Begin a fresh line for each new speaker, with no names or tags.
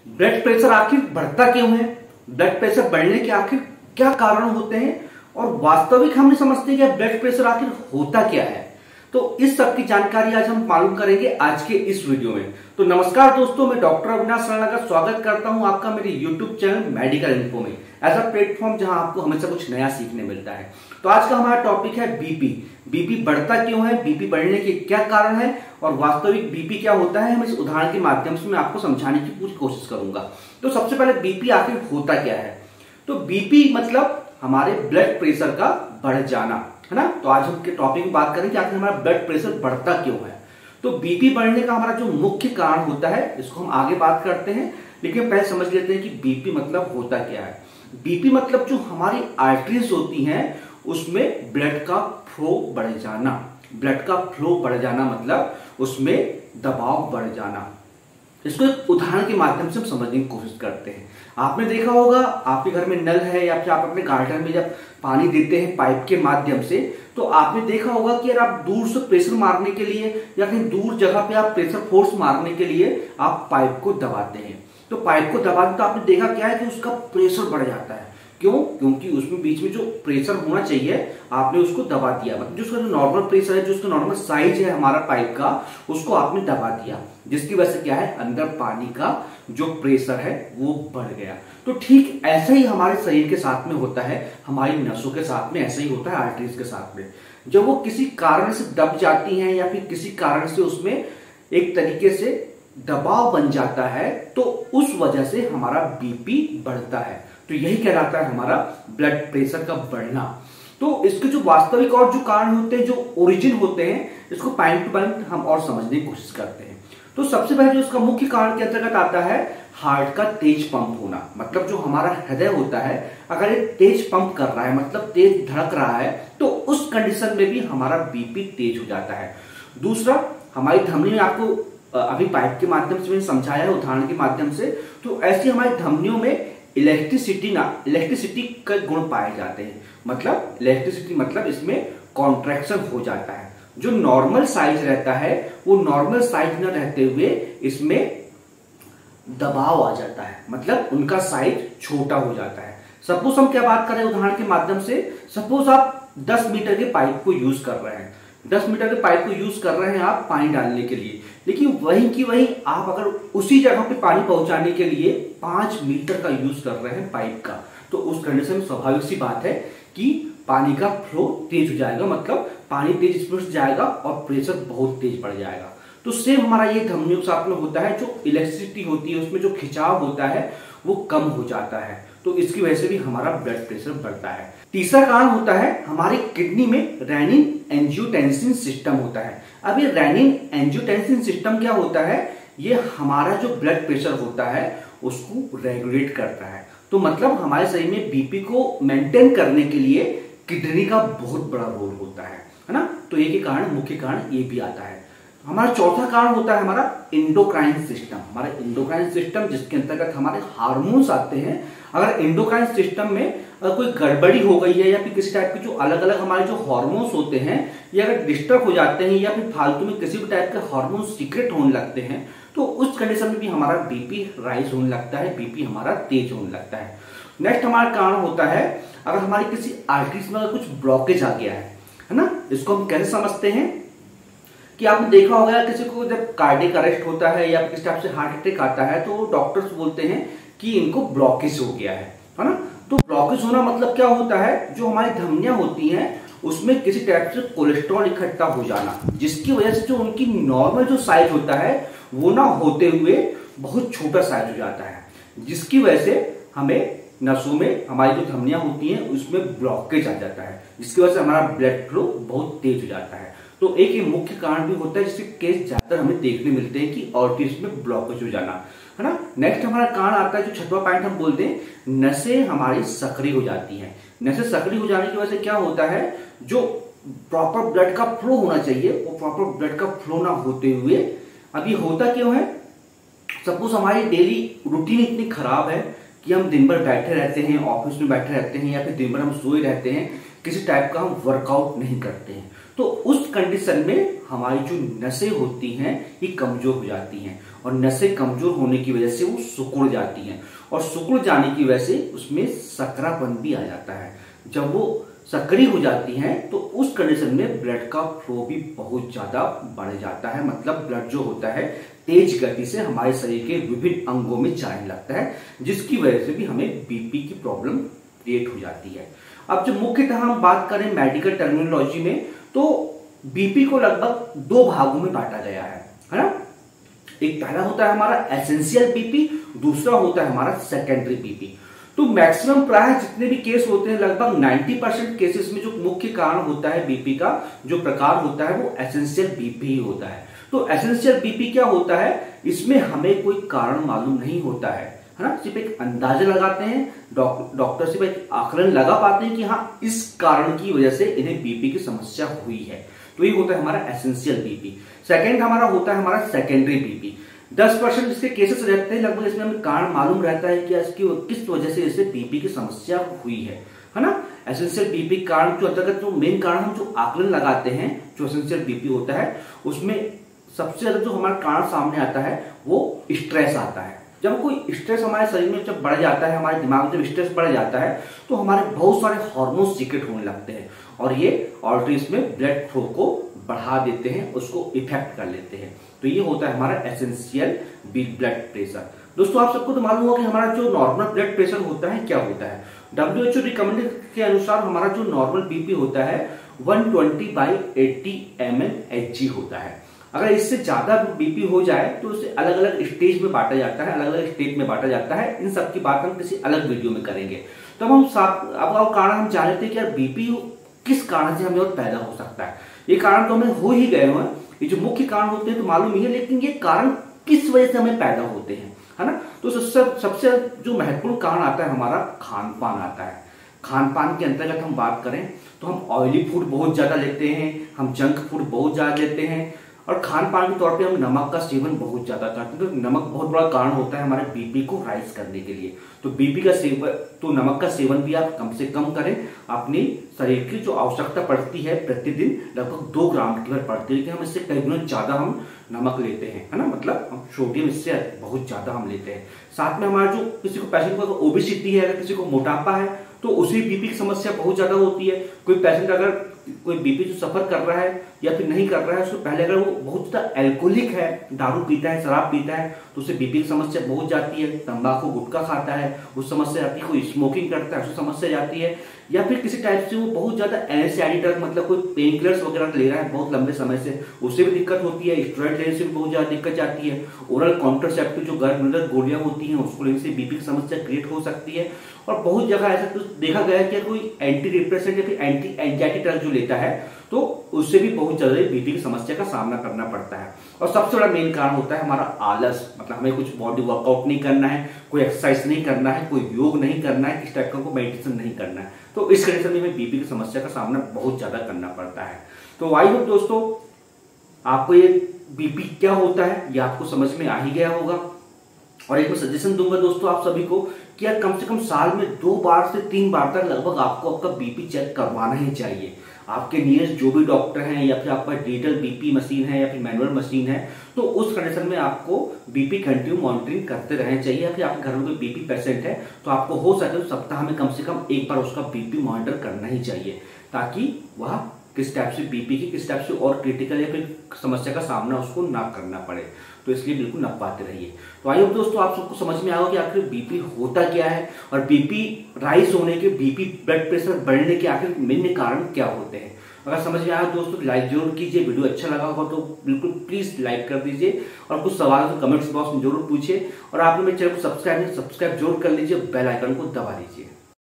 Blood pressure आखिर बढ़ता क्यों है, ब्लड प्रेशर बढ़ने के आखिर क्या कारण होते हैं और वास्तविक हम नहीं समझते कि ब्लड प्रेशर आखिर होता क्या है। तो इस सब की जानकारी आज हम मालूम करेंगे आज के इस वीडियो में। तो नमस्कार दोस्तों, मैं डॉक्टर अविनाश राणा का स्वागत करता हूं आपका मेरे यूट्यूब चैनल मेडिकल इन्फो में, ऐसा प्लेटफॉर्म जहां आपको हमेशा कुछ नया सीखने मिलता है। तो आज का हमारा टॉपिक है बीपी बढ़ता क्यों है, बीपी बढ़ने के क्या कारण है और वास्तविक बीपी क्या होता है, हम इस उदाहरण के माध्यम से मैं आपको समझाने की पूरी कोशिश करूंगा। तो सबसे पहले बीपी आखिर होता क्या है। तो बीपी मतलब हमारे ब्लड प्रेशर का बढ़ जाना, है ना। तो आज हम टॉपिक में बात करें कि आखिर हमारा ब्लड प्रेशर बढ़ता क्यों है। तो बीपी बढ़ने का हमारा जो मुख्य कारण होता है इसको हम आगे बात करते हैं, लेकिन पहले समझ लेते हैं कि बीपी मतलब होता क्या है। बीपी मतलब जो हमारी आर्टरीज होती हैं उसमें ब्लड का फ्लो बढ़ जाना। ब्लड का फ्लो बढ़ जाना मतलब उसमें दबाव बढ़ जाना। इसको एक उदाहरण के माध्यम से हम समझने की कोशिश करते हैं। आपने देखा होगा आपके घर में नल है या फिर आप अपने गार्डन में जब पानी देते हैं पाइप के माध्यम से, तो आपने देखा होगा कि अगर आप दूर से प्रेशर मारने के लिए या कहीं दूर जगह पे आप प्रेशर फोर्स मारने के लिए आप पाइप को दबाते हैं। तो पाइप को दबाते तो आपने देखा क्या है कि उसका प्रेशर बढ़ जाता है। क्यों? क्योंकि उसमें बीच में जो प्रेशर होना चाहिए आपने उसको दबा दिया, मतलब जो उसका जो नॉर्मल प्रेशर है, जो उसका नॉर्मल साइज है हमारा पाइप का, उसको आपने दबा दिया, जिसकी वजह से क्या है अंदर पानी का जो प्रेशर है वो बढ़ गया। तो ठीक ऐसा ही हमारे शरीर के साथ में होता है, हमारी नसों के साथ में ऐसा ही होता है, आर्टरीज के साथ में। जब वो किसी कारण से दब जाती हैं या फिर किसी कारण से उसमें एक तरीके से दबाव बन जाता है, तो उस वजह से हमारा बीपी बढ़ता है। तो यही कहलाता है हमारा ब्लड प्रेशर का बढ़ना। तो इसके जो वास्तविक और जो कारण होते हैं, जो ओरिजिन होते हैं, इसको पॉइंट टू पॉइंट हम और समझने की कोशिश करते हैं। तो सबसे पहले जो इसका मुख्य कारण के अंतर्गत आता है हार्ट का तेज पंप होना। मतलब जो हमारा हृदय होता है अगर ये तेज पंप कर रहा है, मतलब तेज धड़क रहा है, तो उस कंडीशन में भी हमारा बीपी तेज हो जाता है। दूसरा, हमारी धमनी में आपको अभी पाइप के माध्यम से मैंने समझाया है उदाहरण के माध्यम से, तो ऐसी हमारी धमनियों में इलेक्ट्रिसिटी के गुण पाए जाते हैं। मतलब इलेक्ट्रिसिटी मतलब इसमें कॉन्ट्रैक्शन हो जाता है। जो नॉर्मल साइज रहता है वो नॉर्मल साइज न रहते हुए इसमें दबाव आ जाता है, मतलब उनका साइज छोटा हो जाता है। सपोज हम क्या बात करें उदाहरण के माध्यम से, सपोज आप 10 मीटर के पाइप को यूज कर रहे हैं, 10 मीटर के पाइप को यूज कर रहे हैं आप पानी डालने के लिए, लेकिन वहीं की वहीं आप अगर उसी जगह पे पानी पहुंचाने के लिए 5 मीटर का यूज कर रहे हैं पाइप का, तो उस कंडीशन में स्वाभाविक सी बात है कि पानी का फ्लो तेज हो जाएगा, मतलब पानी तेज स्पीड से जाएगा और प्रेशर बहुत तेज बढ़ जाएगा। तो सेम हमारा ये धमनियों के साथ में होता है, जो इलेक्ट्रिसिटी होती है उसमें जो खिंचाव होता है वो कम हो जाता है, तो इसकी वजह से भी हमारा ब्लड प्रेशर बढ़ता है। तीसरा कारण होता है हमारी किडनी में रेनिन एंजियोटेंसिन सिस्टम होता है। अब ये रेनिन एंजियोटेंसिन सिस्टम क्या होता है, ये हमारा जो ब्लड प्रेशर होता है उसको रेगुलेट करता है। तो मतलब हमारे शरीर में बीपी को मेंटेन करने के लिए किडनी का बहुत बड़ा रोल होता है ना। तो एक ही कारण, मुख्य कारण ये भी आता है। हमारा चौथा कारण होता है हमारा एंडोक्राइन सिस्टम। हमारा एंडोक्राइन सिस्टम जिसके अंतर्गत हमारे हार्मोन्स आते हैं। अगर एंडोक्राइन सिस्टम में कोई गड़बड़ी हो गई है या फिर किसी टाइप के जो अलग अलग हमारे जो हार्मोन्स होते हैं ये अगर डिस्टर्ब हो जाते हैं या फिर फालतू में किसी भी टाइप के हार्मोन सीक्रेट होने लगते हैं, तो उस कंडीशन में भी हमारा बीपी राइज होने लगता है, बीपी हमारा तेज होने लगता है। नेक्स्ट हमारा कारण होता है अगर हमारी किसी आर्टरीज में अगर कुछ ब्लॉकेज आ गया है ना। इसको हम कैसे समझते हैं कि आपने देखा होगा किसी को जब कार्डियक अरेस्ट होता है या किस टाइप से हार्ट अटैक आता है तो डॉक्टर्स बोलते हैं कि इनको ब्लॉकेज हो गया है ना। तो ब्लॉकेज होना मतलब क्या होता है, जो हमारी धमनियां होती हैं उसमें किसी टाइप से कोलेस्ट्रॉल इकट्ठा हो जाना, जिसकी वजह से जो उनकी नॉर्मल जो साइज होता है वो ना होते हुए बहुत छोटा साइज हो जाता है, जिसकी वजह से हमें नसों में हमारी जो धमनियां होती हैं उसमें ब्लॉकेज आ जाता है, जिसकी वजह से हमारा ब्लड फ्लो बहुत तेज हो जाता है। तो एक ये मुख्य कारण भी होता है जिसके केस ज्यादातर हमें देखने मिलते हैं कि आर्टरीज में ब्लॉकेज हो जाना, है ना। नेक्स्ट हमारा कारण आता है जो छठवां पॉइंट हम बोलते हैं, नसें हमारी सक्रिय हो जाती हैं। नसें सक्रिय हो जाने की वजह से क्या होता है, जो प्रॉपर ब्लड का फ्लो होना चाहिए वो प्रॉपर ब्लड का फ्लो ना होते हुए, अब ये होता क्यों है, सपोज हमारी डेली रूटीन इतनी खराब है कि हम दिन भर बैठे रहते हैं, ऑफिस में बैठे रहते हैं या फिर दिन भर हम सोए रहते हैं, किसी टाइप का हम वर्कआउट नहीं करते हैं, तो उस कंडीशन में हमारी जो नसें होती हैं ये कमजोर हो जाती हैं, और नसें कमजोर होने की वजह से वो सिकुड़ जाती हैं, और सिकुड़ जाने की वजह से उसमें सकरापन भी आ जाता है। जब वो सक्रिय हो जाती हैं तो उस कंडीशन में ब्लड का फ्लो भी बहुत ज्यादा बढ़ जाता है, मतलब ब्लड जो होता है तेज गति से हमारे शरीर के विभिन्न अंगों में जाने लगता है, जिसकी वजह से भी हमें बीपी की प्रॉब्लम क्रिएट हो जाती है। अब जो मुख्यतः हम बात करें मेडिकल टर्मिनोलॉजी में, तो बीपी को लगभग दो भागों में बांटा गया है ना। एक पहला होता है हमारा एसेंशियल बीपी, दूसरा होता है हमारा सेकेंडरी बीपी। तो मैक्सिमम प्राय जितने भी केस होते हैं, लगभग 90% केसेस में जो मुख्य कारण होता है बीपी का जो प्रकार होता है वो एसेंशियल बीपी ही होता है। तो एसेंशियल बीपी क्या होता है, इसमें हमें कोई कारण मालूम नहीं होता है ना, सिर्फ एक अंदाजा लगाते हैं, डॉक्टर सिर्फ एक आकलन लगा पाते हैं कि हाँ इस कारण की वजह से इन्हें बीपी की समस्या हुई है। तो ये होता है हमारा एसेंशियल बीपी। सेकेंड हमारा होता है हमारा सेकेंडरी बीपी। 10% इसके केसेस रहते हैं, लगभग इसमें हमें कारण मालूम रहता है कि इसकी किस वजह से इसे बीपी की समस्या हुई है ना। एसेंशियल बीपी कारण जो अंतर्गत जो मेन कारण हम जो आकलन लगाते हैं, जो एसेंशियल बीपी होता है उसमें सबसे ज्यादा जो हमारा कारण सामने आता है वो स्ट्रेस आता है। जब कोई स्ट्रेस हमारे शरीर में जब बढ़ जाता है, हमारे दिमाग में जब स्ट्रेस बढ़ जाता है तो हमारे बहुत सारे हार्मोन्स सीक्रेट होने लगते हैं, और ये आर्टरीज में ब्लड फ्लो को बढ़ा देते हैं, उसको इफेक्ट कर लेते हैं। तो ये होता है हमारा एसेंशियल ब्लड प्रेशर। दोस्तों आप सबको तो मालूम होगा कि हमारा जो नॉर्मल ब्लड प्रेशर होता है क्या होता है। WHO रिकमेंडेड के अनुसार हमारा जो नॉर्मल बीपी होता है 120/80 mmHg होता है। अगर इससे ज्यादा बीपी हो जाए तो उसे अलग अलग स्टेज में बांटा जाता है, अलग अलग स्टेज में बांटा जाता है। इन सब की बात हम किसी अलग वीडियो में करेंगे। तो अब कारण हम जानते हैं कि यार बीपी किस कारण से हमें और पैदा हो सकता है। ये कारण तो हमें हो ही गए हैं, ये जो मुख्य कारण होते हैं तो मालूम ही है, लेकिन ये कारण किस वजह से हमें पैदा होते हैं, है ना। तो सबसे जो महत्वपूर्ण कारण आता है हमारा खान पान आता है। खान पान के अंतर्गत हम बात करें तो हम ऑयली फूड बहुत ज्यादा लेते हैं, हम जंक फूड बहुत ज्यादा लेते हैं, और खान पान के तौर पे हम नमक का सेवन बहुत ज्यादा करते हैं। तो नमक बहुत बड़ा कारण होता है हमारे बीपी को राइज करने के लिए। तो बीपी का सेवन, तो नमक का सेवन भी आप कम से कम करें। अपनी शरीर की जो आवश्यकता पड़ती है प्रतिदिन लगभग 2 ग्राम की पड़ती है, लेकिन हम इससे कई गुना ज्यादा हम नमक लेते हैं, है ना, मतलब हम सोडियम इससे बहुत ज्यादा हम लेते हैं। साथ में हमारा जो किसी को पेशेंट को ओबेसिटी है, अगर किसी को मोटापा है तो उसे बीपी की समस्या बहुत ज्यादा होती है। कोई पेशेंट अगर कोई बीपी जो सफर कर रहा है या फिर नहीं कर रहा है, उसको पहले अगर वो बहुत ज्यादा एल्कोहलिक है, दारू पीता है, शराब पीता है, तो उसे बीपी की समस्या बहुत जाती है। तंबाकू गुटखा खाता है उस समस्या जाती है, कोई स्मोकिंग करता है उससे समस्या जाती है, या फिर किसी टाइप से वो बहुत ज्यादा एनेस्थेटिक ड्रग मतलब कोई पेन किलर्स वगैरह ले रहा है बहुत लंबे समय से, उससे भी दिक्कत होती है। स्टेरॉइड लेने से भी बहुत ज्यादा दिक्कत जाती है। ओरल कॉन्ट्रासेप्टिव जो गर्भ गोलियां होती हैं उसको लेने से बीपी की समस्या क्रिएट हो सकती है। और बहुत जगह ऐसा कुछ देखा गया है कि कोई एंटी डिप्रेसेंट या फिर एंटी एंजाइटी ड्रग जो लेता है तो उससे भी बहुत ज्यादा बीपी की समस्या का सामना करना पड़ता है। और सबसे बड़ा मेन कारण होता है हमारा आलस, मतलब हमें कुछ बॉडी वर्कआउट नहीं करना है, कोई एक्सरसाइज नहीं करना है, कोई योग नहीं करना है, किस टाइप का कोई मेडिटेशन नहीं करना है। तो इस कंडीशन में हमें बीपी की समस्या का सामना बहुत ज्यादा करना पड़ता है। तो आई होप दोस्तों आपको ये बीपी क्या होता है ये आपको समझ में आ ही गया होगा। और एक मैं सजेशन दूंगा दोस्तों आप सभी को कि यार कम से कम साल में 2 बार से 3 बार तक लगभग आपको आपका बीपी चेक करवाना ही चाहिए। आपके नियरेस्ट जो भी डॉक्टर हैं या फिर आपका डिजिटल बीपी मशीन है या फिर मैनुअल मशीन है, तो उस कंडीशन में आपको बीपी कंटिन्यू मॉनिटरिंग करते रहना चाहिए। या फिर आपके घर में कोई बीपी पेशेंट है तो आपको हो सके तो सप्ताह में कम से कम 1 बार उसका बीपी मॉनिटर करना ही चाहिए, ताकि वह किस टाइप से बीपी की किस टाइप से और क्रिटिकल या फिर समस्या का सामना उसको ना करना पड़े। तो इसलिए बिल्कुल नपाते रहिए। तो आई होप दोस्तों आप सबको समझ में आएगा कि आखिर बीपी होता क्या है और बीपी राइज होने के, बीपी ब्लड प्रेशर बढ़ने के आखिर मेन कारण क्या होते हैं। अगर समझ में आया दोस्तों तो लाइक जरूर कीजिए, वीडियो अच्छा लगा होगा तो बिल्कुल प्लीज लाइक कर दीजिए, और कुछ सवाल तो कमेंट्स बॉक्स में जरूर पूछिए, और आपने मेरे चैनल को सब्सक्राइब जरूर कर लीजिए, बेल आइकन को दबा दीजिए।